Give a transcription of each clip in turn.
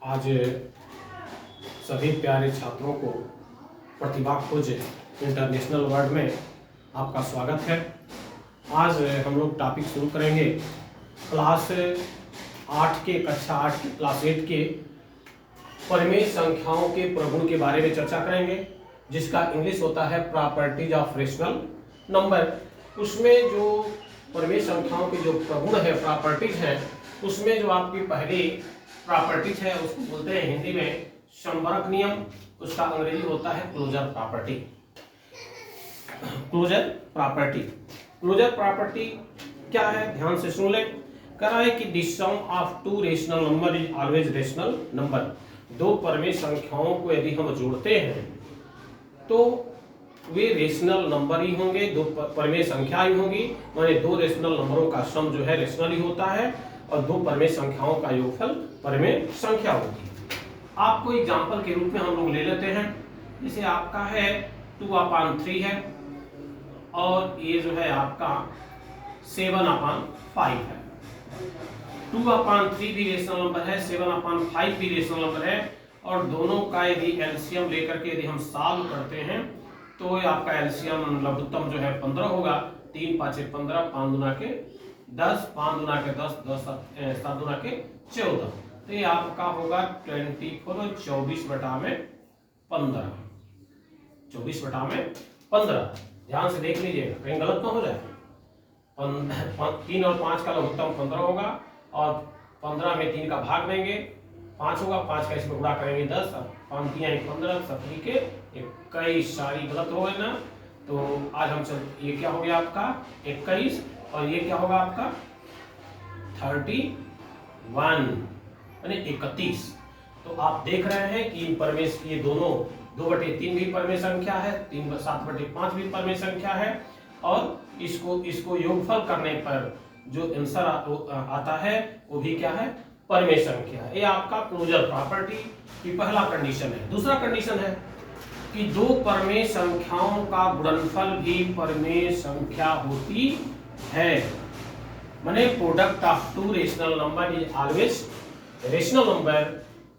आज सभी प्यारे छात्रों को प्रतिभा खोज इंटरनेशनल वर्ल्ड में आपका स्वागत है। आज हम लोग टॉपिक शुरू करेंगे क्लास 8 के कक्षा 8 के क्लास 8 के परिमेय संख्याओं के प्रगुण के बारे में चर्चा करेंगे, जिसका इंग्लिश होता है प्रॉपर्टीज ऑफ रेशनल नंबर। उसमें जो परिमेय संख्याओं के जो प्रगुण है, प्रॉपर्टीज है, उसमें जो आपकी पहली प्रॉपर्टीज है उसको बोलते हैं हिंदी में संबरक नियम। उसका अंग्रेजी होता है closure property. Closure property, closure property क्या है, ध्यान से सुन ले। कह रहा है कि the sum of two rational number is always rational number. दो परिमेय संख्याओं को यदि हम जोड़ते हैं तो वे रेशनल नंबर ही होंगे, दो परिमेय संख्या ही होंगी। माने दो रेशनल नंबरों का सम जो है रेशनल ही होता है और दो परिमेय संख्याओं का योगफल परिमेय संख्या होती है। आपको एग्जांपल के रूप में हम लोग ले लेते हैं। जैसे आपका है 2/3 है और ये जो है आपका 7/5 है। 2/3 भी रेशनल नंबर है, 7/5 भी रेशनल नंबर है और दोनों का यदि एलसीएम लेकर के यदि हम सॉल्व करते हैं तो आपका एलसीएम लघुत्तम जो है 15 होगा। 3 5 15, 5 दूना के 10, 5 दूना के 10, 10 7 दूना के 14। तो ये आपका होगा 24 और 24/15। 24/15। ध्यान से देख लीजिएगा, कहीं गलत ना हो जाए। 3 और 5 का लघुत्तम 15 होगा और 15 में 3 का भाग देंगे, 5 होगा। 5 का इसमें गुणा करेंगे 10, 5 3 15, 7 के 21। सारी गलत हो गए ना। तो आज हम ये क्या हो गया आपका 21 और ये क्या होगा आपका 31 यानी 31। तो आप देख रहे हैं कि परिमेय ये दोनों 2/3 भी परिमेय संख्या है, 7/5 भी परिमेय संख्या है और इसको योगफल करने पर जो आंसर आता है वो भी क्या है, परिमेय संख्या। ये आपका क्लोजर प्रॉपर्टी की पहला कंडीशन है। दूसरा कंडीशन है कि दो परिमेय संख्याओं का गुणनफल भी परिमेय संख्या होती है। माने product of two rational number is always rational number.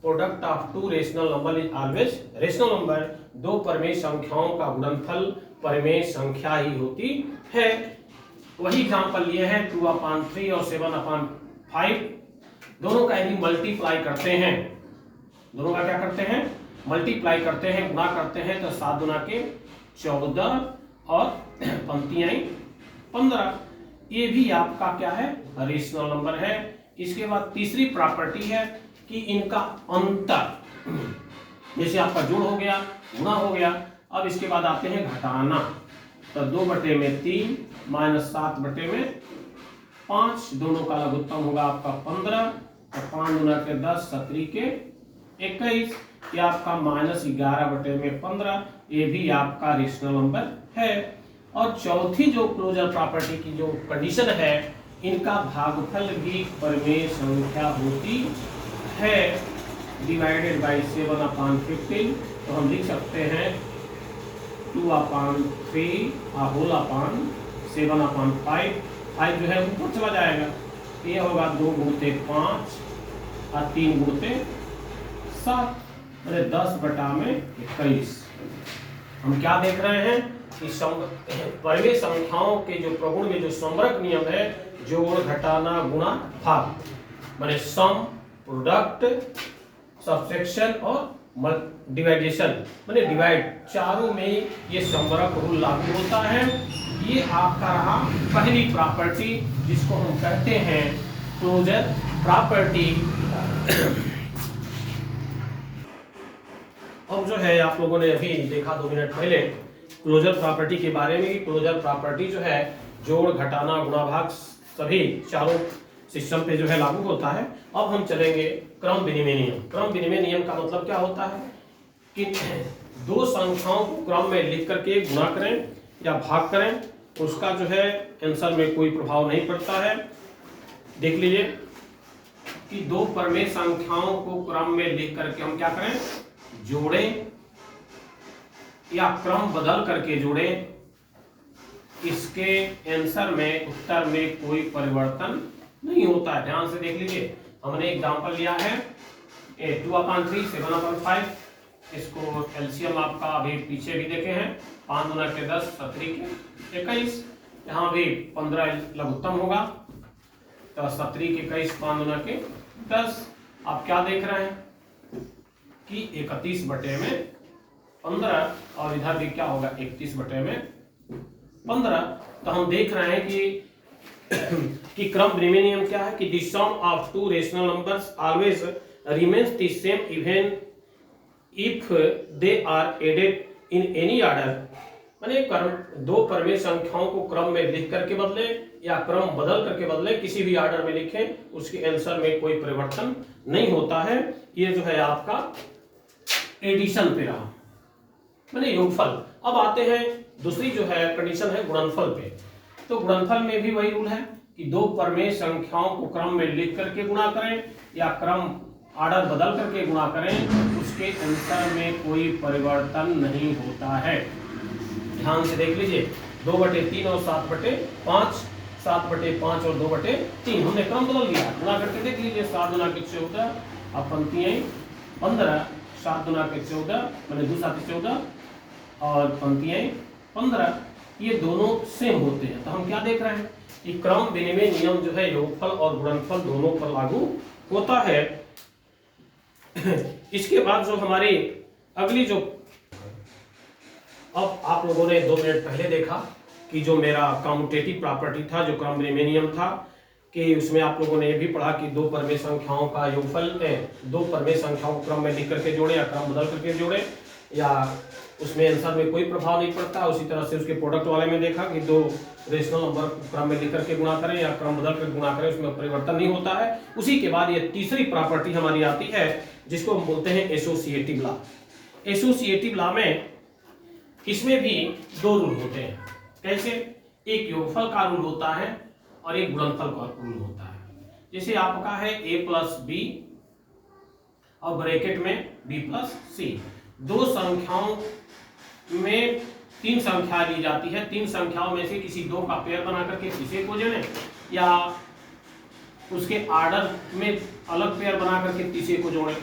Product of two rational number is always rational number. दो परिमेय संख्याओं का गुणनफल परिमेय संख्या ही होती है। वही एग्जांपल लिए हैं 2/3 और 7/5। दोनों का यदि मल्टीप्लाई करते हैं, दोनों का क्या करते हैं, मल्टीप्लाई करते हैं, गुणा करते हैं तो 7 दूना के 14 और 5 15। ये भी आपका क्या है, रेशनल नंबर है। इसके बाद तीसरी प्रॉपर्टी है कि इनका अंतर, जैसे आपका जोड़ हो गया, गुणा हो गया, अब इसके बाद आते हैं घटाना। तो 2/3 माइनस 7/5, दोनों का लघुत्तम होगा आपका 15 और 5 दूना के 10, 7 के 21। ये आपका -11/15। ये भी आपका रेशनल नंबर है। और चौथी जो क्लोजर प्रॉपर्टी की जो कंडीशन है, इनका भागफल भी परिमेय संख्या होती है। Divided by 7/15। तो हम लिख सकते हैं 2/3 होल अपॉन 7/5। 5 जो है ऊपर चला जाएगा, ये होगा 2 × 5 और 3 × 7, 10/21। हम क्या देख रहे हैं कि परिमेय संख्याओं के जो प्रगुण में जो संबरक नियम है, जोड़ घटाना गुणा भाग, माने सम, प्रोडक्ट, सब्ट्रैक्शन और डिवाइडेशन, माने डिवाइड, चारों में ये संबरक रूल लागू होता है। ये आपका रहा पहली प्रॉपर्टी, जिसको हम कहते हैं क्लोजर प्रॉपर्टी। अब जो है आप लोगों ने अभी देखा 2 मिनट पहले क्लोजर प्रॉपर्टी के बारे में। क्लोजर प्रॉपर्टी जो है जोड़ घटाना गुणा भाग सभी चारों सिस्टम पे जो है लागू होता है। अब हम चलेंगे क्रम विनिमय नियम। क्रम विनिमय नियम का मतलब क्या होता है कि दो संख्याओं को क्रम में लिख करके गुणा करें या भाग करें, उसका जो है आंसर में कोई प्रभाव नहीं पड़ता है। देख लीजिए कि दो परिमेय संख्याओं को क्रम में लिख करके हम क्या करें, जोड़ें या क्रम बदल करके जोड़ें, इसके आंसर में, उत्तर में कोई परिवर्तन नहीं होता है। ध्यान से देख लीजिए, हमने एग्जांपल लिया है 2/3 7/5, इसको एलसीएम आपका अभी पीछे भी देखे हैं, 5 दूना के 10, 17 के 21, यहाँ भी 15 लघुत्तम होगा, तो 17 के 21, 5 दूना के 10। आप क्या देख रहे हैं कि 31 बटे में 15, और इधर भी क्या होगा 31 बटे में 15। तो हम देख रहे हैं कि क्रम द्विमीय नियम क्या है कि the sum of two rational numbers always remains the same even if they are added in any order. माने दो परमेय संख्याओं को क्रम में लिख करके बदले या क्रम बदल करके बदले, किसी भी ऑर्डर में लिखें, उसके आंसर में कोई परिवर्तन नहीं होता है। ये जो है आपका एडिशन पे रहा, माने योगफल। अब आते हैं दूसरी जो है कंडीशन है गुणनफल पे। तो गुणनफल में भी वही रूल है कि दो परमेय संख्याओं को क्रम में लिख करके गुणा करें या क्रम ऑर्डर बदल करके गुणा करें, उसके आंसर में कोई परिवर्तन नहीं होता है। ध्यान से देख लीजिए, 2/3 और 7/5, 7/5 और 2/3, हमने क्रम बदल दिया, गुणा करके देख लीजिए, 7 दूना के 14, अब पंक्तियां 15, 7 दूना के 14 मैंने 2 7 14 और पंक्तियां 15, ये दोनों सेम होते हैं। तो हम क्या देख रहे हैं कि क्रम विनिमय नियम जो है योगफल और गुणनफल दोनों पर लागू होता है। इसके बाद जो हमारी अगली जो, अब आप लोगों ने 2 मिनट पहले देखा कि जो मेरा कम्यूटेटिव प्रॉपर्टी था, जो क्रम विनिमय नियम था, कि उसमें आप लोगों ने ये भी पढ़ा कि दो परमेय संख्याओं का योगफल दो परमेय संख्याओं को क्रम में लिख करके जोड़े या क्रम बदल करके जोड़े, या उसमें आंसर में कोई प्रभाव नहीं पड़ता। उसी तरह से उसके प्रोडक्ट वाले में देखा कि दो रेशनल नंबर क्रम में लिख करके गुणा करें या क्रम बदल कर गुणा करें, उसमें परिवर्तन नहीं होता है। उसी के बाद ये तीसरी प्रॉपर्टी हमारी आती है जिसको हम बोलते हैं एसोसिएटिव लॉ। एसोसिएटिव लॉ में इसमें भी 2 रूल होते हैं। कैसे? एक योगफल का रूल होता है और एक गुणनफल का रूल होता है। जैसे आपका है a + b और ब्रैकेट में b + c, दो संख्याओं में 3 संख्या ली जाती है, 3 संख्याओं में से किसी 2 का पेयर बना करके तीसरे को जोड़ें या उसके ऑर्डर में अलग पेयर बना करके तीसरे को जोड़ें।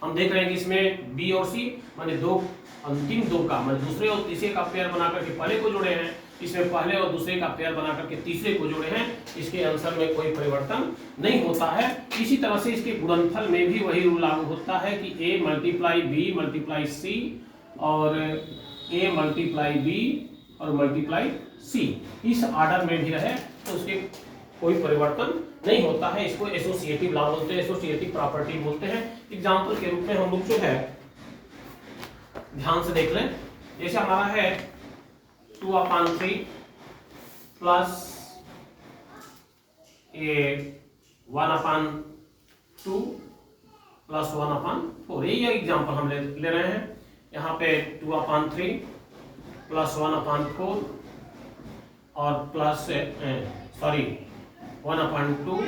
हम देख रहे हैं कि इसमें b और c माने दो अंतिम 2 का माने दूसरे और तीसरे का पेयर बना करके पहले को जोड़े हैं, इसमें पहले और दूसरे का पेयर बना करके तीसरे को जोड़े हैं। इसके आंसर में कोई परिवर्तन नहीं होता है। इसी तरह से इसके गुणनफल में भी वही रूल लागू होता है कि a × b × c और a × b और × c इस ऑर्डर में भी रहे तो उसके कोई परिवर्तन नहीं होता है। इसको एसोसिएटिव लॉ बोलते हैं, एसोसिएटिव प्रॉपर्टी बोलते हैं। एग्जाम्पल के रूप में हम लोग जो है ध्यान से देख लें, जैसे हमारा है 2/3 प्लस 1/2 प्लस 1/4, यही एग्जाम्पल हम ले रहे हैं। यहाँ पे 2/3 प्लस 1/4 और प्लस 1/2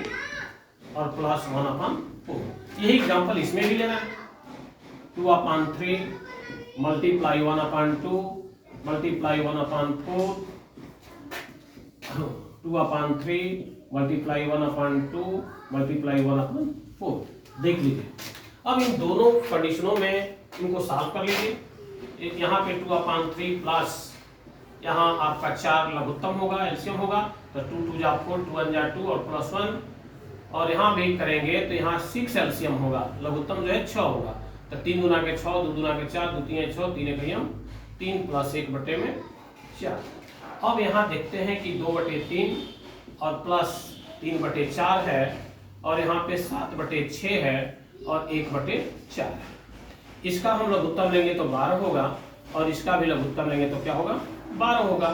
और प्लस 1/4, यही एग्जाम्पल इसमें भी लेना है। 2/3 मल्टीप्लाई 1/2 मल्टीप्लाई 1/4, 2/3 मल्टीप्लाई 1/2 मल्टीप्लाई 1/4। देख लीजिए, अब इन दोनों कंडीशनों में इनको सॉल्व कर लीजिए। यहाँ पे 2/3 प्लस यहाँ आपका 4 लघुत्तम होगा, एलसीएम होगा, तो 2 × 2 = 4, 2 × 1 = 2 और प्लस 1, और यहाँ भी करेंगे तो यहाँ 6 एलसीएम होगा, लघुत्तम जो है 6 होगा, तो 3 दूना के 6, 2 दूना के 4, 2 3 6, 3 1 3 प्लस 1/4। अब यहाँ देखते हैं कि 2/3 और प्लस 3/4 है, और यहाँ पे 7/6 है और 1/4 है। इसका हम लघुत्तम लेंगे तो 12 होगा, और इसका भी लघुत्तम लेंगे तो क्या होगा 12 होगा।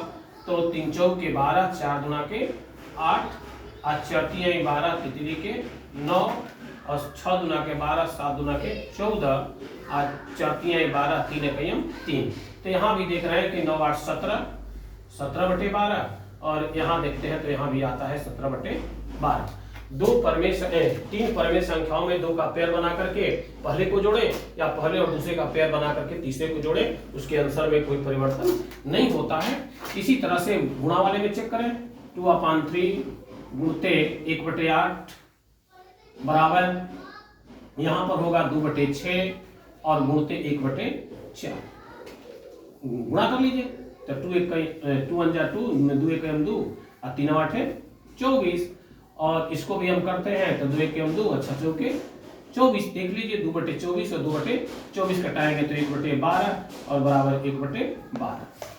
तो 3 × 4 = 12, 4 दूना के 8, 4 × 12, 3 के 9 और 6 दूना के 12, 7 दूना के 14, 4 × 12, 3 × 3। तो यहाँ भी देख रहे हैं कि 9 8 17, 17/12, और यहाँ देखते हैं तो यहाँ भी आता है 17/12। 3 परमेय संख्याओं में 2 का पेयर बना करके पहले को जोड़े या पहले और दूसरे का पेयर बना करके तीसरे को जोड़े, उसके आंसर में कोई परिवर्तन नहीं होता है। इसी तरह से गुणा वाले में चेक करें, 2/3 गुणते 1/8 बराबर यहाँ पर होगा 2/6 और गुणते 1/4 गुणा कर लीजिए। तो 2 1 2 1 2 2 1 2 और 3 8 24 और इसको भी हम करते हैं तो 2 1 2 अच्छा चौके 24 देख लीजिए 2/24 और 2/24 कटाएंगे तो 1/12 और बराबर 1/12।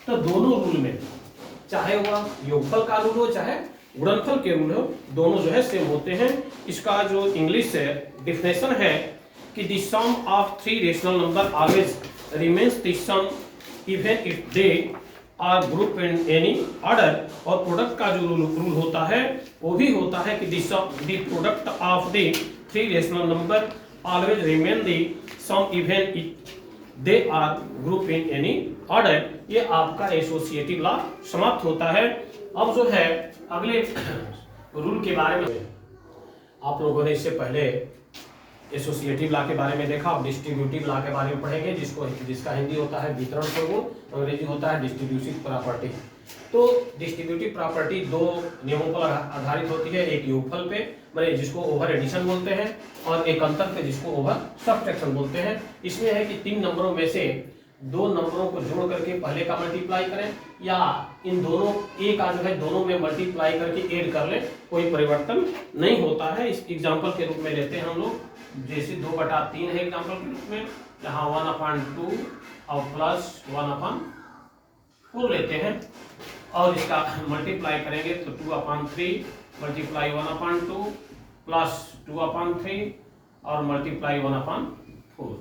तो दोनों रूल में चाहे वह योगफल का रूल हो चाहे गुणनफल के रूल हो दोनों जो है सेम होते हैं। इसका जो इंग्लिश है डिफिनेशन है कि the sum of 3 rational number always remains the sum even if they are group in any order. और प्रोडक्ट का जो रूल होता है वो भी होता है कि the product of the 3 rational number always remain the sum even if they are group in any order. ये आपका एसोसिएटिव लॉ समाप्त होता है। अब जो है अगले रूल के बारे में आप लोगों ने इससे पहले एसोसिएटिव लॉ के बारे में देखा, अब डिस्ट्रीब्यूटिव लॉ के बारे में पढ़ेंगे जिसका हिंदी होता है वितरण प्रगुण, अंग्रेजी होता है डिस्ट्रीब्यूटिव प्रॉपर्टी। तो डिस्ट्रीब्यूटिव प्रॉपर्टी दो नियमों पर आधारित होती है, एक योगफल पे मतलब जिसको ओवर एडिशन बोलते हैं और एक अंतर पे जिसको ओवर सब्ट्रैक्शन बोलते हैं। इसमें है कि 3 नंबरों में से 2 नंबरों को जोड़ करके पहले का मल्टीप्लाई करें या इन दोनों एक का जो है दोनों में मल्टीप्लाई करके ऐड कर ले, कोई परिवर्तन नहीं होता है। इस एग्जांपल के रूप में लेते हैं हम लोग, जैसे 2/3 है एग्जांपल के रूप में, यहाँ 1/2 और प्लस 1/4 लेते हैं और इसका मल्टीप्लाई करेंगे तो 2/3 मल्टीप्लाई 1/2 प्लस 2/3 और मल्टीप्लाई 1/4।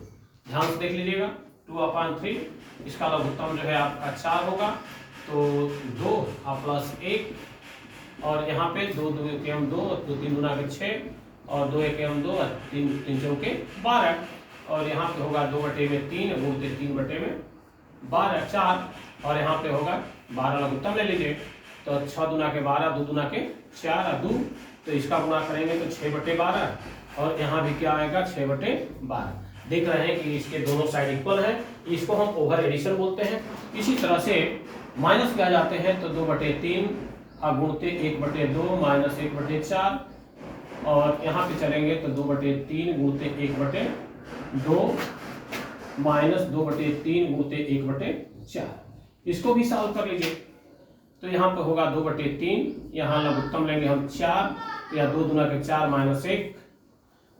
ध्यान से देख लीजिएगा 2/3 इसका लघुत्तम जो है आपका 4 होगा तो 2 और प्लस 1 और यहाँ पे 2 2 1 2 2 3 गुना के 6 और 2 1 2 और 3 3 चौके 12 और यहाँ पे होगा 2/3 गुणते 3/12 4 और यहाँ पे होगा 12 लघुत्तम ले लीजिए तो 6 दूना के 12 2 दूना के 4 और 2 तो इसका गुणा करेंगे तो 6/12 और यहाँ भी क्या आएगा 6/12। देख रहे हैं कि इसके दोनों साइड इक्वल है, इसको हम ओवर एडिशन बोलते हैं। इसी तरह से माइनस में आ जाते हैं तो 2/3 और गुणते 1/2 माइनस 1/4 और यहाँ पे चलेंगे तो 2/3 गुणते 1/2 माइनस 2/3 गुणते 1/4। इसको भी सॉल्व कर लीजिए तो यहाँ पे होगा 2/3, यहाँ लघुत्तम लेंगे हम 4 या 2 दूना के 4 माइनस 1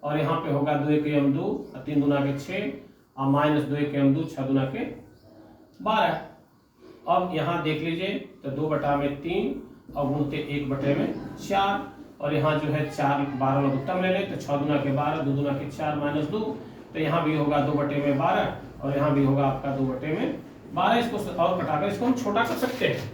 और यहाँ पे होगा 2 1 2 और 3 दूना के 6 और माइनस 2 1 2 6 दूना के 12। अब यहाँ देख लीजिए तो 2/3 और गुणते 1/4 और यहाँ जो है 4 12 लघुत्तम ले ले तो 6 दूना के 12 2 दूना के 4 माइनस 2 तो यहाँ भी होगा 2/12 और यहाँ भी होगा आपका 2/12। इसको और घटाकर इसको हम छोटा कर सकते हैं,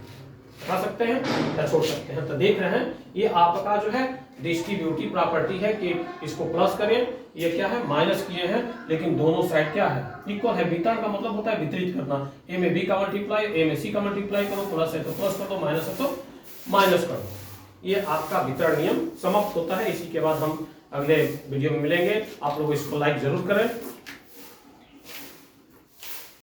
घटा सकते हैं या छोड़ सकते हैं। तो देख रहे हैं ये आपका जो है डिस्ट्रीब्यूटिव प्रॉपर्टी है कि इसको प्लस करें, ये क्या है माइनस किए हैं लेकिन दोनों साइड क्या है इक्वल है। वितरण का मतलब होता है वितरित करना, ए में बी का मल्टीप्लाई ए में सी का मल्टीप्लाई करो, प्लस है तो प्लस कर दो माइनस है तो माइनस कर दो। ये आपका वितरण नियम समाप्त होता है। इसी के बाद हम अगले वीडियो में मिलेंगे। आप लोग इसको लाइक जरूर करें।